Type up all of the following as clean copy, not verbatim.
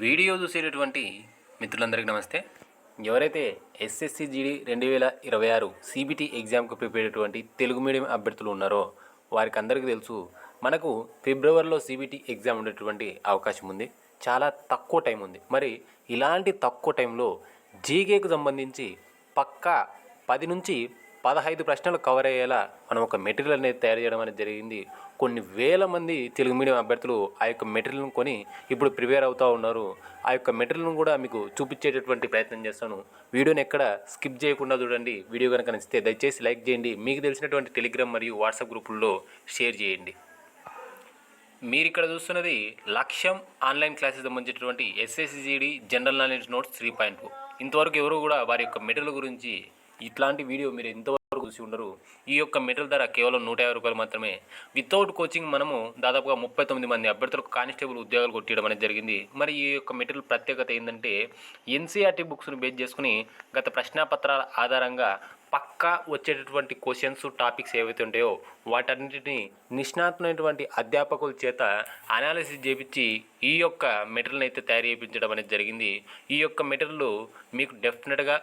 Video చూసేటటువంటి మిత్రులందరికీ నమస్తే. ఎవరైతే ఎస్ఎస్సి జీడీ 2026 సిబిటి ఎగ్జామ్కి ప్రిపేర్ అయ్యేటువంటి తెలుగు మీడియం అభ్యర్థులు ఉన్నారో వారికి అందరికీ తెలుసు, మనకు ఫిబ్రవరిలో సిబిటి ఎగ్జామ్ ఉండేటువంటి అవకాశం ఉంది. చాలా తక్కువ టైం ఉంది. మరి ఇలాంటి తక్కువ టైంలో జీకేకు సంబంధించి పక్కా 10 నుంచి 15 ప్రశ్నలు కవర్ అయ్యేలా మనం ఒక మెటీరియల్ అనేది తయారు చేయడం అనేది జరిగింది. కొన్ని వేల మంది తెలుగు మీడియం అభ్యర్థులు ఆ యొక్క మెటీరియల్ను కొని ఇప్పుడు ప్రిపేర్ అవుతూ ఉన్నారు. ఆ యొక్క మెటీరియల్ను కూడా మీకు చూపించేటటువంటి ప్రయత్నం చేస్తాను. వీడియోని ఎక్కడ స్కిప్ చేయకుండా చూడండి. వీడియో కనుక నచ్చితే దయచేసి లైక్ చేయండి. మీకు తెలిసినటువంటి టెలిగ్రామ్ మరియు వాట్సాప్ గ్రూపుల్లో షేర్ చేయండి. మీరు ఇక్కడ చూస్తున్నది లక్ష్యం ఆన్లైన్ క్లాసెస్ సంబంధించినటువంటి ఎస్ఎస్సిజిడి జనరల్ నాలెడ్జ్ నోట్స్ 3.2. ఇంతవరకు ఎవరు కూడా వారి యొక్క మెటీరియల్ గురించి ఇట్లాంటి వీడియో మీరు ఎంతవరకు చూసి ఉండరు. ఈ యొక్క మెటీరియల్ ధర కేవలం 150 రూపాయలు మాత్రమే. వితౌట్ కోచింగ్ మనము దాదాపుగా 39 మంది అభ్యర్థులకు కానిస్టేబుల్ ఉద్యోగాలు కొట్టడం అనేది జరిగింది. మరి ఈ యొక్క మెటీరియల్ ప్రత్యేకత ఏంటంటే ఎన్సీఆర్టీ బుక్స్ను బేస్ చేసుకుని గత ప్రశ్నాపత్రాల ఆధారంగా పక్కా వచ్చేటటువంటి క్వశ్చన్స్ టాపిక్స్ ఏవైతే ఉంటాయో వాటన్నిటిని నిష్ణాతులైనటువంటి అధ్యాపకుల చేత అనాలిసిస్ చేయించి ఈ యొక్క మెటీరియల్ని అయితే తయారు చేయించడం అనేది జరిగింది. ఈ యొక్క మెటీరియల్ మీకు డెఫినెట్గా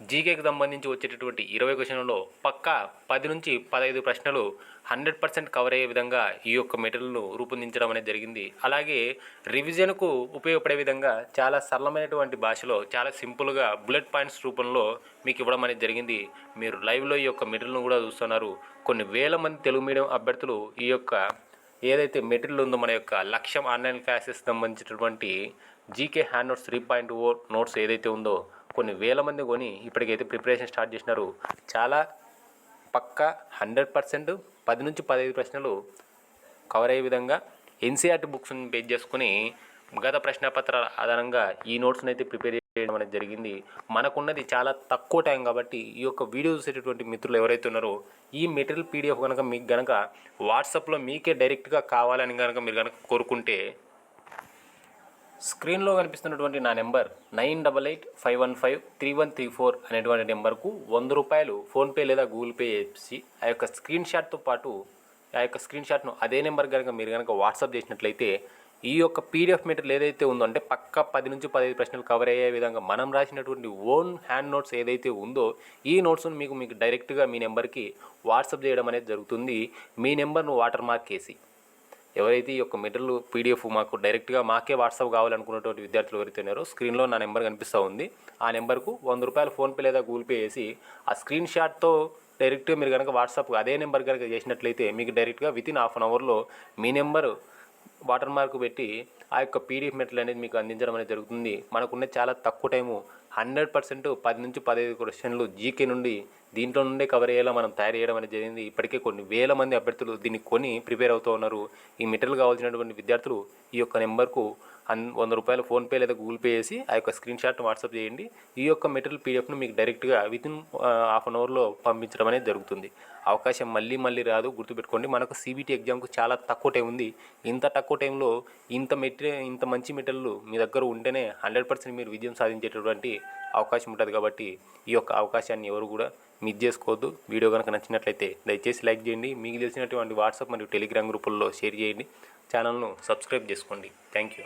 జీకేకి సంబంధించి వచ్చేటటువంటి 20 క్వశ్చన్లలో పక్కా 10 నుంచి 15 ప్రశ్నలు 100% కవర్ అయ్యే విధంగా ఈ యొక్క మెటీరియల్ను రూపొందించడం అనేది జరిగింది. అలాగే రివిజన్కు ఉపయోగపడే విధంగా చాలా సరళమైనటువంటి భాషలో చాలా సింపుల్గా బుల్లెట్ పాయింట్స్ రూపంలో మీకు ఇవ్వడం అనేది జరిగింది. మీరు లైవ్లో ఈ యొక్క మెటీరియల్ను కూడా చూస్తున్నారు. కొన్ని వేల మంది తెలుగు మీడియం అభ్యర్థులు ఈ యొక్క ఏదైతే మెటీరియల్ ఉందో మన యొక్క లక్ష్యం ఆన్లైన్ క్లాసెస్ సంబంధించినటువంటి జీకే హ్యాండ్ నోట్స్ 3.0 నోట్స్ ఏదైతే ఉందో కొన్ని వేల మంది కొని ఇప్పటికైతే ప్రిపరేషన్ స్టార్ట్ చేసినారు. చాలా పక్కా 100% 10 నుంచి 15 ప్రశ్నలు కవర్ అయ్యే విధంగా ఎన్సీఆర్టీ బుక్స్ని బేస్ చేసుకుని గత ప్రశ్నపత్రాల ఆధారంగా ఈ నోట్స్ని అయితే ప్రిపేర్ చేయడం అనేది జరిగింది. మనకున్నది చాలా తక్కువ టైం కాబట్టి ఈ యొక్క వీడియో చూసేటటువంటి మిత్రులు ఎవరైతే ఉన్నారో ఈ మెటీరియల్ పీడిఎఫ్ కనుక మీకు కనుక వాట్సాప్లో మీకే డైరెక్ట్గా కావాలని కనుక మీరు కనుక కోరుకుంటే స్క్రీన్లో కనిపిస్తున్నటువంటి నా నెంబర్ 9885153134 అనేటువంటి నెంబర్కు 100 రూపాయలు ఫోన్పే లేదా గూగుల్ పే చేసి ఆ యొక్క స్క్రీన్ షాట్తో పాటు ఆ యొక్క స్క్రీన్ షాట్ను అదే నెంబర్ కనుక మీరు కనుక వాట్సాప్ చేసినట్లయితే ఈ యొక్క పీడిఎఫ్ మెటీరియల్ ఏదైతే ఉందో అంటే పక్కా 10 నుంచి 15 ప్రశ్నలు కవర్ అయ్యే విధంగా మనం రాసినటువంటి ఓన్ హ్యాండ్ నోట్స్ ఏదైతే ఉందో ఈ నోట్స్ను మీకు డైరెక్ట్గా మీ నెంబర్కి వాట్సాప్ చేయడం అనేది జరుగుతుంది. మీ నెంబర్ను వాటర్ మార్క్ చేసి ఎవరైతే ఈ యొక్క మెటీరియల్ పీడిఎఫ్ మాకు డైరెక్ట్గా మాకే వాట్సాప్ కావాలనుకున్నటువంటి విద్యార్థులు ఎవరైతే ఉన్నారో స్క్రీన్లో నా నెంబర్ కనిపిస్తూ ఉంది. ఆ నెంబర్కు 100 రూపాయలు ఫోన్పే లేదా గూగుల్ పే చేసి ఆ స్క్రీన్ షాట్తో డైరెక్ట్గా మీరు కనుక వాట్సాప్ అదే నెంబర్ కనుక చేసినట్లయితే మీకు డైరెక్ట్గా వితిన్ హాఫ్ అన్ అవర్లో మీ నెంబర్ వాటర్ మార్క్ పెట్టి ఆ యొక్క పీడిఎఫ్ మెటీరియల్ అనేది మీకు అందించడం అనేది జరుగుతుంది. మనకున్న చాలా తక్కువ టైము 100% 10 నుంచి 15 క్వశ్చన్లు జీకే నుండి దీంట్లో నుండే కవర్ అయ్యేలా మనం తయారు చేయడం అనేది జరిగింది. ఇప్పటికే కొన్ని వేల మంది అభ్యర్థులు దీన్ని కొని ప్రిపేర్ అవుతూ ఉన్నారు. ఈ మెటీరియల్ కావాల్సినటువంటి విద్యార్థులు ఈ యొక్క నెంబర్కు 100 రూపాయలు ఫోన్పే లేదా గూగుల్ పే చేసి ఆ యొక్క స్క్రీన్ షాట్ను వాట్సాప్ చేయండి. ఈ యొక్క మెటీరియల్ పీడిఎఫ్ను మీకు డైరెక్ట్గా వితిన్ హాఫ్ అన్ అవర్లో పంపించడం అనేది జరుగుతుంది. అవకాశం మళ్ళీ రాదు, గుర్తుపెట్టుకోండి. మనకు సిబిటి ఎగ్జామ్కు చాలా తక్కువ టైం ఉంది. ఇంత తక్కువ టైంలో ఇంత మంచి మెటీరియల్ మీ దగ్గర ఉంటేనే 100% మీరు విజయం సాధించేటటువంటి అవకాశం ఉంటుంది. కాబట్టి ఈ యొక్క అవకాశాన్ని ఎవరు కూడా మిస్ చేసుకోవద్దు. వీడియో కనుక నచ్చినట్లయితే దయచేసి లైక్ చేయండి. మీకు తెలిసినటువంటి వాట్సాప్ మరియు టెలిగ్రామ్ గ్రూపుల్లో షేర్ చేయండి. ఛానల్ను సబ్స్క్రైబ్ చేసుకోండి. Thank you.